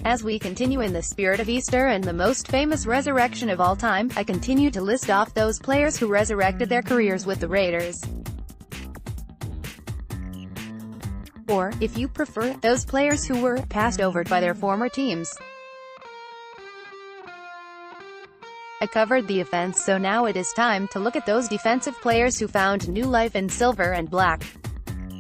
As we continue in the spirit of Easter and the most famous resurrection of all time, I continue to list off those players who resurrected their careers with the Raiders. Or, if you prefer, those players who were passed over by their former teams. I covered the offense, so now it is time to look at those defensive players who found new life in silver and black.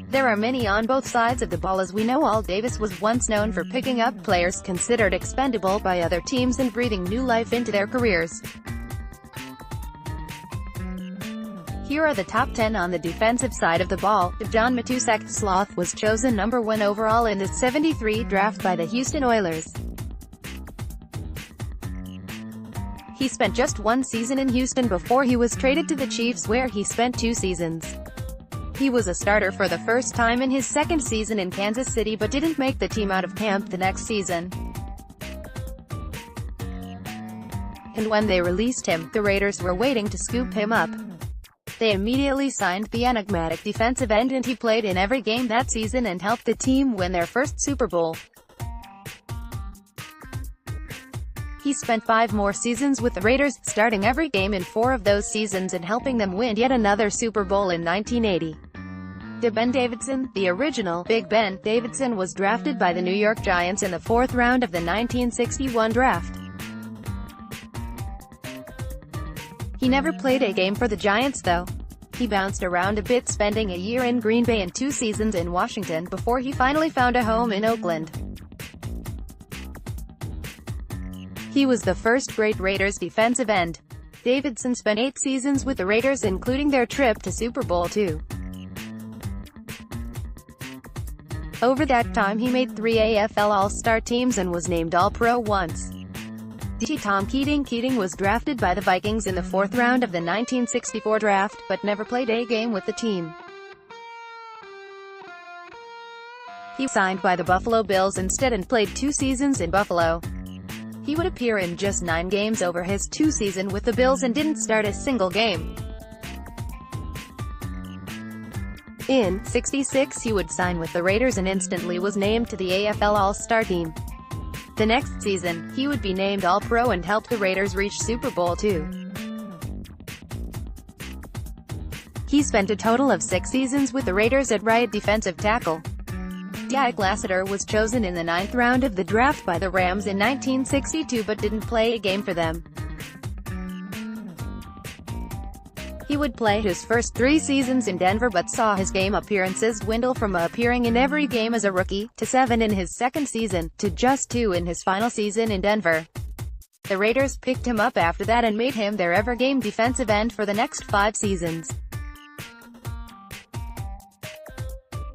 There are many on both sides of the ball. As we know, Al Davis was once known for picking up players considered expendable by other teams and breathing new life into their careers. Here are the top 10 on the defensive side of the ball. John Matuszak Sloth was chosen number 1 overall in the '73 draft by the Houston Oilers. He spent just 1 season in Houston before he was traded to the Chiefs, where he spent 2 seasons. He was a starter for the first time in his 2nd season in Kansas City but didn't make the team out of camp the next season. And when they released him, the Raiders were waiting to scoop him up. They immediately signed the enigmatic defensive end, and he played in every game that season and helped the team win their first Super Bowl. He spent 5 more seasons with the Raiders, starting every game in 4 of those seasons and helping them win yet another Super Bowl in 1980. Ben Davidson, the original Big Ben Davidson, was drafted by the New York Giants in the 4th round of the 1961 draft. He never played a game for the Giants though. He bounced around a bit, spending a year in Green Bay and 2 seasons in Washington before he finally found a home in Oakland. He was the first great Raiders defensive end. Davidson spent 8 seasons with the Raiders, including their trip to Super Bowl II. Over that time he made 3 AFL All-Star teams and was named All-Pro once. Tom Keating was drafted by the Vikings in the 4th round of the 1964 draft, but never played a game with the team. He signed by the Buffalo Bills instead and played 2 seasons in Buffalo. He would appear in just 9 games over his 2 season with the Bills and didn't start a single game. In '66 he would sign with the Raiders and instantly was named to the AFL All-Star team. The next season, he would be named All-Pro and helped the Raiders reach Super Bowl II. He spent a total of 6 seasons with the Raiders at right defensive tackle. Ike Lassiter was chosen in the 9th round of the draft by the Rams in 1962 but didn't play a game for them. He would play his first 3 seasons in Denver but saw his game appearances dwindle from appearing in every game as a rookie, to 7 in his 2nd season, to just 2 in his final season in Denver. The Raiders picked him up after that and made him their every-game defensive end for the next 5 seasons.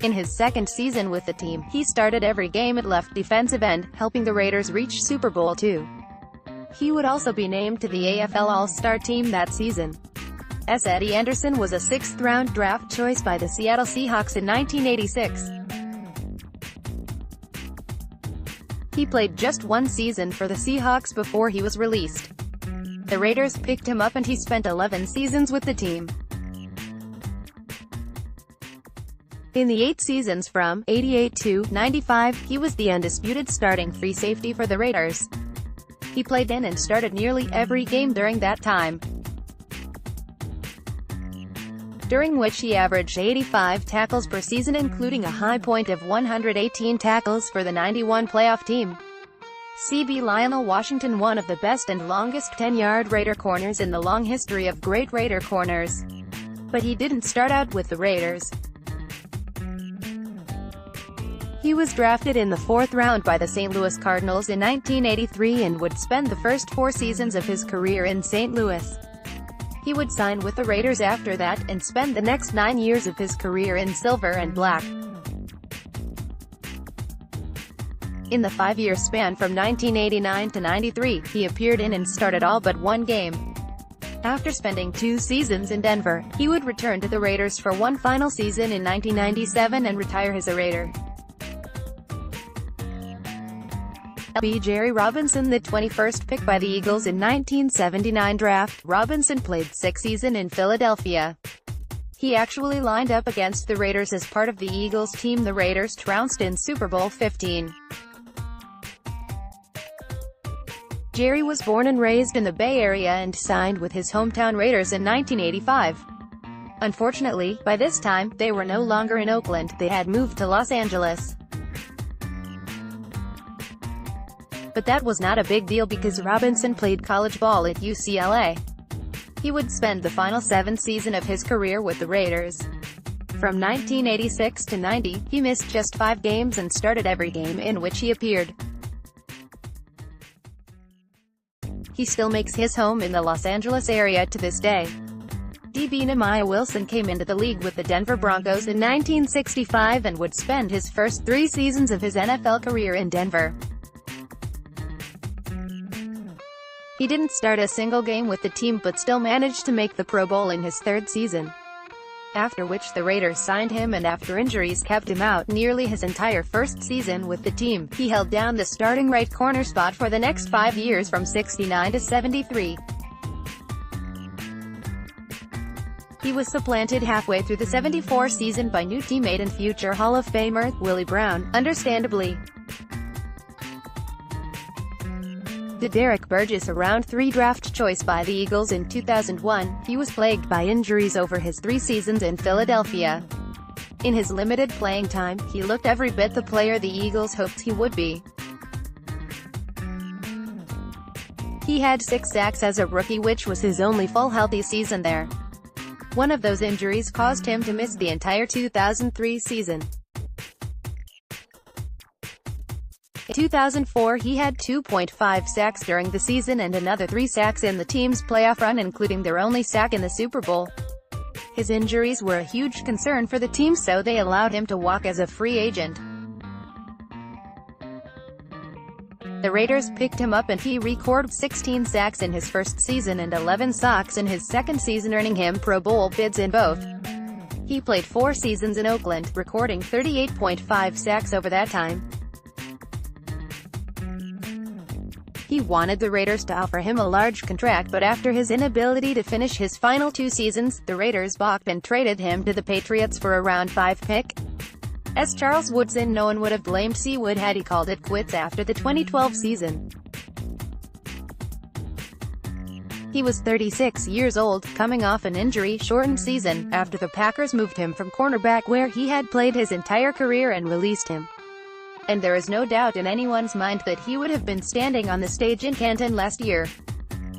In his 2nd season with the team, he started every game at left defensive end, helping the Raiders reach Super Bowl II. He would also be named to the AFL All-Star team that season. Eddie Anderson was a 6th-round draft choice by the Seattle Seahawks in 1986. He played just 1 season for the Seahawks before he was released. The Raiders picked him up and he spent 11 seasons with the team. In the 8 seasons from '88 to '95, he was the undisputed starting free safety for the Raiders. He played in and started nearly every game during that time, during which he averaged 85 tackles per season, including a high point of 118 tackles for the '91 playoff team. C.B. Lionel Washington, one of the best and longest 10-yard Raider corners in the long history of great Raider corners. But he didn't start out with the Raiders. He was drafted in the 4th round by the St. Louis Cardinals in 1983 and would spend the first 4 seasons of his career in St. Louis. He would sign with the Raiders after that, and spend the next 9 years of his career in silver and black. In the 5-year span from 1989 to '93, he appeared in and started all but 1 game. After spending 2 seasons in Denver, he would return to the Raiders for 1 final season in 1997 and retire as a Raider. Jerry Robinson, the 21st pick by the Eagles in 1979 draft, Robinson played 6 seasons in Philadelphia. He actually lined up against the Raiders as part of the Eagles team the Raiders trounced in Super Bowl XV. Jerry was born and raised in the Bay Area and signed with his hometown Raiders in 1985. Unfortunately, by this time, they were no longer in Oakland, they had moved to Los Angeles. But that was not a big deal because Robinson played college ball at UCLA. He would spend the final 7th season of his career with the Raiders. From 1986 to 90, he missed just 5 games and started every game in which he appeared. He still makes his home in the Los Angeles area to this day. DB Nehemiah Wilson came into the league with the Denver Broncos in 1965 and would spend his first 3 seasons of his NFL career in Denver. He didn't start a single game with the team but still managed to make the Pro Bowl in his 3rd season. After which the Raiders signed him, and after injuries kept him out nearly his entire 1st season with the team, he held down the starting right corner spot for the next 5 years from 69 to 73. He was supplanted halfway through the 74 season by new teammate and future Hall of Famer, Willie Brown, understandably. The Derek Burgess, a round 3 draft choice by the Eagles in 2001, he was plagued by injuries over his 3 seasons in Philadelphia. In his limited playing time, he looked every bit the player the Eagles hoped he would be. He had 6 sacks as a rookie, which was his only full healthy season there. One of those injuries caused him to miss the entire 2003 season. In 2004 he had 2.5 sacks during the season and another 3 sacks in the team's playoff run, including their only sack in the Super Bowl. His injuries were a huge concern for the team, so they allowed him to walk as a free agent. The Raiders picked him up and he recorded 16 sacks in his 1st season and 11 sacks in his 2nd season, earning him Pro Bowl bids in both. He played 4 seasons in Oakland, recording 38.5 sacks over that time. He wanted the Raiders to offer him a large contract, but after his inability to finish his final 2 seasons, the Raiders balked and traded him to the Patriots for a round 5 pick. As Charles Woodson, no one would have blamed Seawood had he called it quits after the 2012 season. He was 36 years old, coming off an injury-shortened season, after the Packers moved him from cornerback where he had played his entire career and released him. And there is no doubt in anyone's mind that he would have been standing on the stage in Canton last year.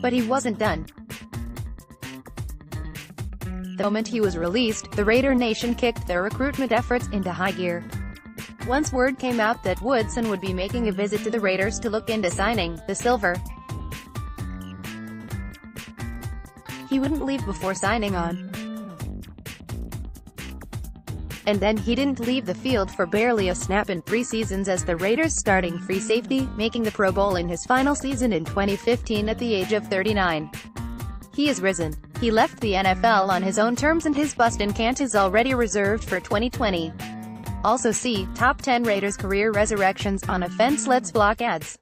But he wasn't done. The moment he was released, the Raider Nation kicked their recruitment efforts into high gear. Once word came out that Woodson would be making a visit to the Raiders to look into signing the Silver, he wouldn't leave before signing on. And then he didn't leave the field for barely a snap in 3 seasons as the Raiders' starting free safety, making the Pro Bowl in his final season in 2015 at the age of 39. He has risen. He left the NFL on his own terms and his bust in Canton is already reserved for 2020. Also see, Top 10 Raiders Career Resurrections on Offense. Let's block ads.